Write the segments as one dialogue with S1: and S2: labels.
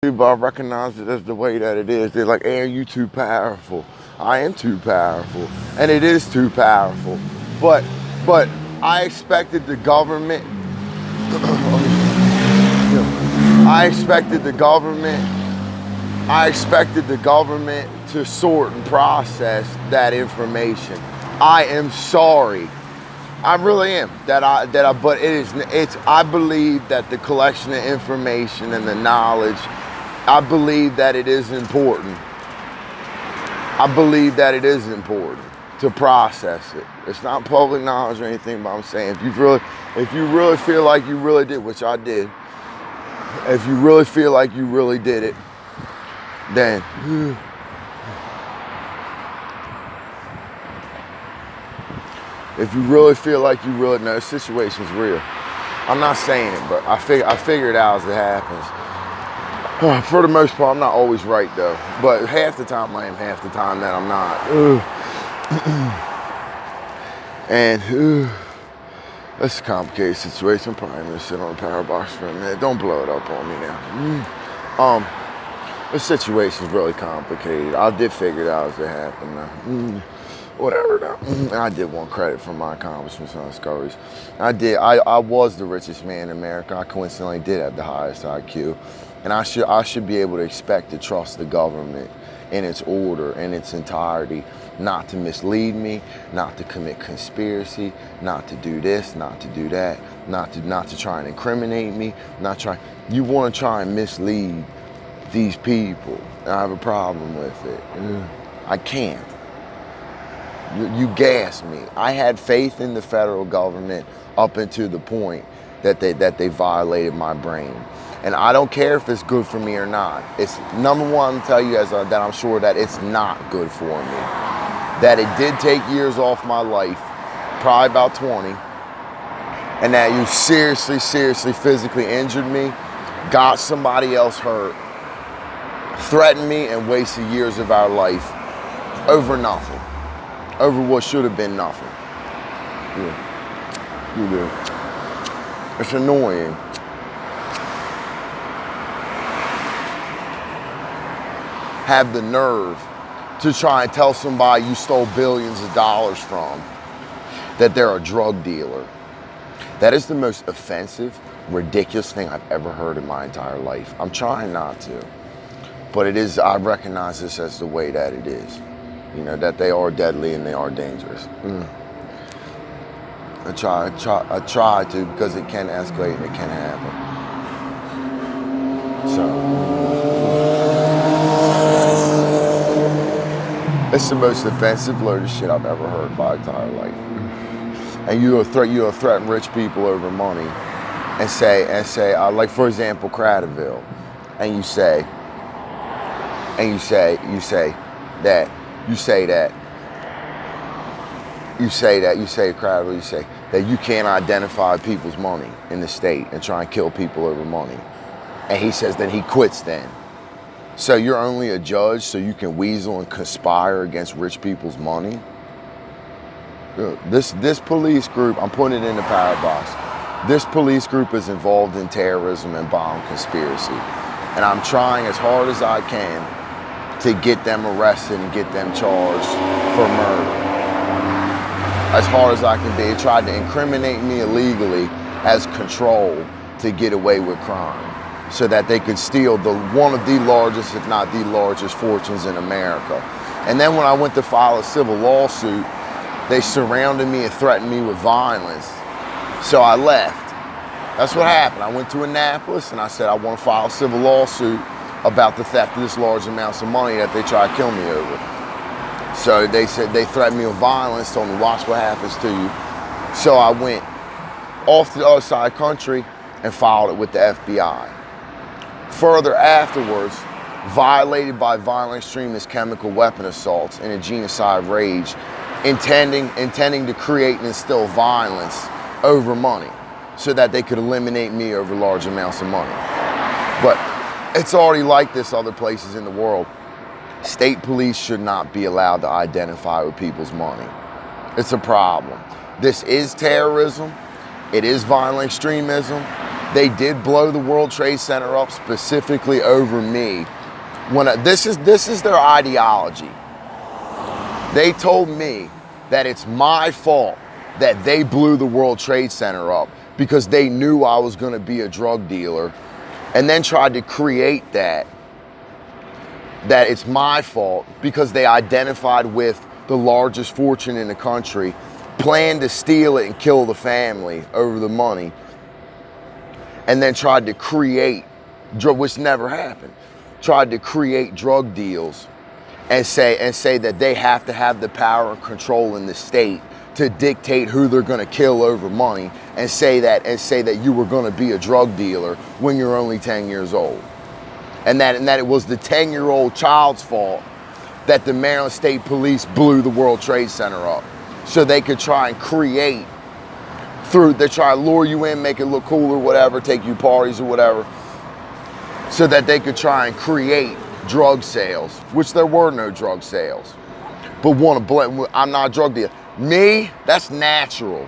S1: But I recognize it as the way that it is. They're like, Aaron, you too powerful. I am too powerful. And it is too powerful. But but I expected the government I expected the government I expected the government to sort and process that information. I am sorry. I really am. But I believe that the collection of information and the knowledge, I believe that it is important. I believe that it is important to process it. It's not public knowledge or anything, but I'm saying if you really feel like you really did, which I did, if you really feel like you really did it, then if you really feel like you really know the situation's real. I'm not saying it, but I figure it out as it happens. For the most part, I'm not always right though. But half the time I am, half the time that I'm not. And that's a complicated situation. I'm probably gonna sit on the power box for a minute. Don't blow it up on me now. The situation's really complicated. I did figure it out as it happened now. Whatever now. I did want credit for my accomplishments on Scully's. I was the richest man in America. I coincidentally did have the highest IQ. And I should be able to expect to trust the government in its order, in its entirety, not to mislead me, not to commit conspiracy, not to do this, not to do that, not to try and incriminate me, you want to try and mislead these people, and I have a problem with it. I can't. You gas me. I had faith in the federal government up until the point that they violated my brain. And I don't care if it's good for me or not. It's number one to tell you that I'm sure that it's not good for me. That it did take years off my life, probably about 20, and that you seriously physically injured me, got somebody else hurt, threatened me, and wasted years of our life over nothing. Over what should have been nothing. Yeah. You do. It's annoying. Have the nerve to try and tell somebody you stole billions of dollars from that they're a drug dealer. That is the most offensive, ridiculous thing I've ever heard in my entire life. I'm trying not to, but it is. I recognize this as the way that it is. You know, that they are deadly and they are dangerous. I try to, because it can escalate and it can happen. So. It's the most offensive load of shit I've ever heard in my entire life. And you'll threaten rich people over money and say, like for example, Cradaville, and you say, Cradaville, that you can't identify people's money in the state and try and kill people over money. And he says that he quits then. So you're only a judge so you can weasel and conspire against rich people's money? This police group, I'm putting it in the power box. This police group is involved in terrorism and bomb conspiracy. And I'm trying as hard as I can to get them arrested and get them charged for murder. As hard as I can be. They tried to incriminate me illegally as control to get away with crime, so that they could steal one of the largest, if not the largest, fortunes in America. And then when I went to file a civil lawsuit, they surrounded me and threatened me with violence. So I left. That's what happened. I went to Annapolis and I said, I want to file a civil lawsuit about the theft of this large amounts of money that they try to kill me over. So they said, they threatened me with violence, told me, watch what happens to you. So I went off to the other side of the country and filed it with the FBI. Further afterwards, violated by violent extremist chemical weapon assaults in a genocide rage, intending to create and instill violence over money so that they could eliminate me over large amounts of money. But it's already like this other places in the world. State police should not be allowed to identify with people's money. It's a problem. This is terrorism. It is violent extremism. They did blow the World Trade Center up specifically over me. This is their ideology. They told me that it's my fault that they blew the World Trade Center up because they knew I was going to be a drug dealer, and then tried to create that it's my fault because they identified with the largest fortune in the country, planned to steal it and kill the family over the money, and then tried to create, which never happened, tried to create drug deals and say that they have to have the power and control in the state to dictate who they're going to kill over money, and say that you were going to be a drug dealer when you're only 10 years old. And that it was the 10-year-old child's fault that the Maryland State Police blew the World Trade Center up, so they could try and create, they try to lure you in, make it look cool or whatever, take you parties or whatever, so that they could try and create drug sales, which there were no drug sales. But want to blame, I'm not a drug dealer. Me, that's natural.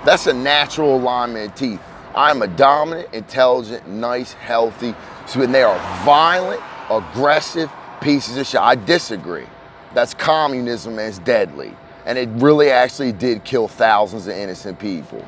S1: That's a natural alignment of teeth. I'm a dominant, intelligent, nice, healthy. So when they are violent, aggressive pieces of shit, I disagree. That's communism, and it's deadly. And it really actually did kill thousands of innocent people.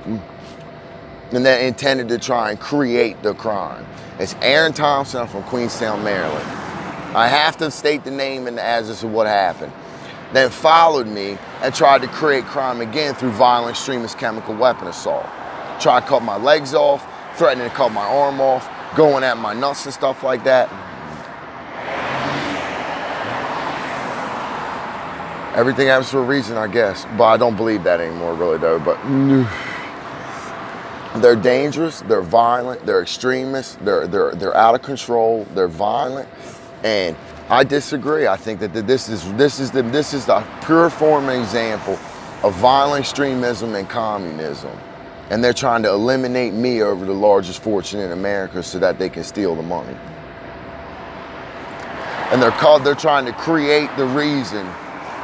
S1: And they intended to try and create the crime. It's Aaron Thompson. I'm from Queenstown, Maryland. I have to state the name and the address of what happened. Then followed me and tried to create crime again through violent extremist chemical weapon assault. Tried to cut my legs off, threatening to cut my arm off, going at my nuts and stuff like that. Everything happens for a reason, I guess. But I don't believe that anymore, really, though. But they're dangerous, they're violent, they're extremists, they're out of control, they're violent, and I disagree. I think that this is the pure form example of violent extremism and communism. And they're trying to eliminate me over the largest fortune in America so that they can steal the money. And they're trying to create the reason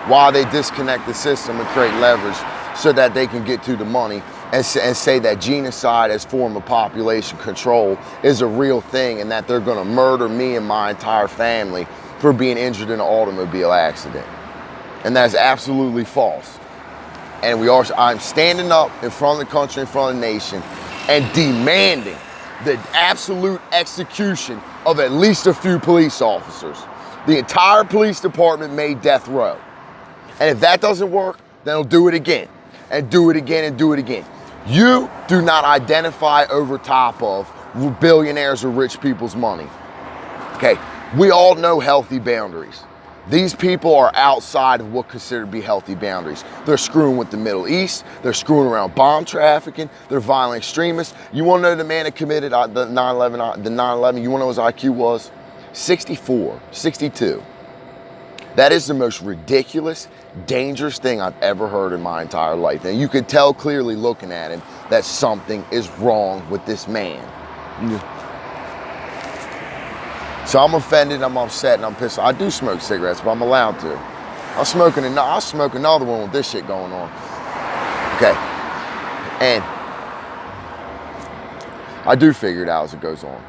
S1: why they disconnect the system and create leverage so that they can get to the money and say that genocide as form of population control is a real thing, and that they're going to murder me and my entire family for being injured in an automobile accident. And that's absolutely false. And I'm standing up in front of the country, in front of the nation, and demanding the absolute execution of at least a few police officers. The entire police department made death row. And if that doesn't work, then they'll do it again, and do it again, and do it again. You do not identify over top of billionaires or rich people's money. Okay, we all know healthy boundaries. These people are outside of what considered to be healthy boundaries. They're screwing with the Middle East. They're screwing around bomb trafficking. They're violent extremists. You want to know the man that committed the 9/11? You want to know what his IQ was? 64, 62. That is the most ridiculous, dangerous thing I've ever heard in my entire life. And you could tell clearly looking at him that something is wrong with this man. So I'm offended, I'm upset, and I'm pissed. I do smoke cigarettes, but I'm allowed to. I'll smoke another one with this shit going on. Okay. And I do figure it out as it goes on.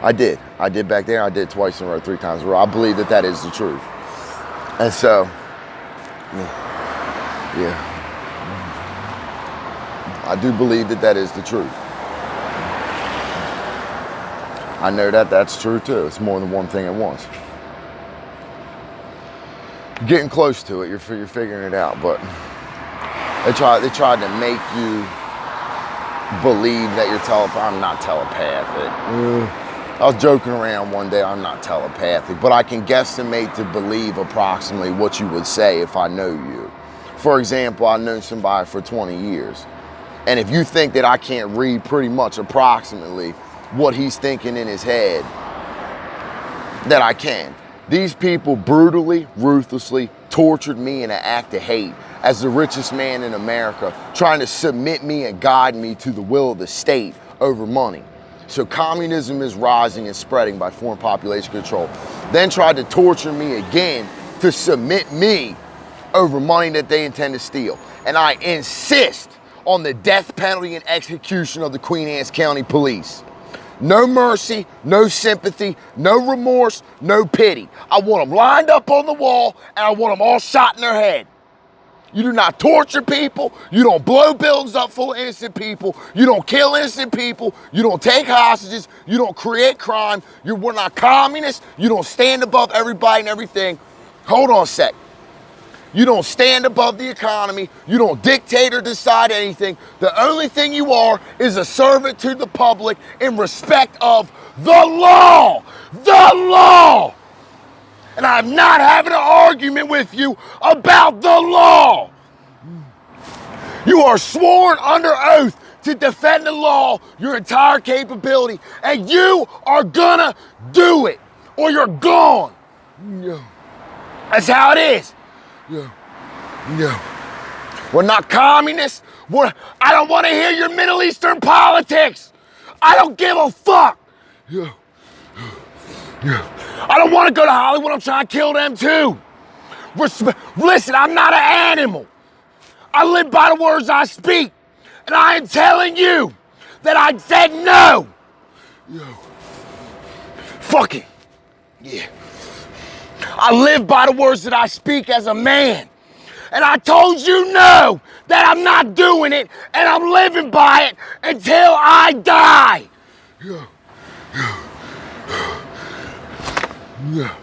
S1: I did back there. I did twice in a row, 3 times in a row. I believe that is the truth. And so, yeah. I do believe that is the truth. I know that's true too. It's more than one thing at once. Getting close to it, you're figuring it out, but they tried to make you believe that you're I'm not telepathic. I was joking around one day, I'm not telepathic, but I can guesstimate to believe approximately what you would say if I know you. For example, I've known somebody for 20 years. And if you think that I can't read pretty much approximately what he's thinking in his head, that I can. These people brutally, ruthlessly tortured me in an act of hate as the richest man in America, trying to submit me and guide me to the will of the state over money. So communism is rising and spreading by foreign population control. Then tried to torture me again to submit me over money that they intend to steal. And I insist on the death penalty and execution of the Queen Anne's County Police. No mercy, no sympathy, no remorse, no pity. I want them lined up on the wall, and I want them all shot in their head. You do not torture people. You don't blow buildings up full of innocent people. You don't kill innocent people. You don't take hostages. You don't create crime. We're not communists. You don't stand above everybody and everything. Hold on a sec. You don't stand above the economy. You don't dictate or decide anything. The only thing you are is a servant to the public in respect of the law. The law! And I'm not having an argument with you about the law. You are sworn under oath to defend the law, your entire capability, and you are gonna do it, or you're gone. That's how it is. We're not communists. I don't want to hear your Middle Eastern politics. I don't give a fuck. I don't want to go to Hollywood. I'm trying to kill them too. Listen, I'm not an animal. I live by the words I speak. And I am telling you that I said no. Fuck it. Yeah. I live by the words that I speak as a man. And I told you no, that I'm not doing it, and I'm living by it until I die. Yeah.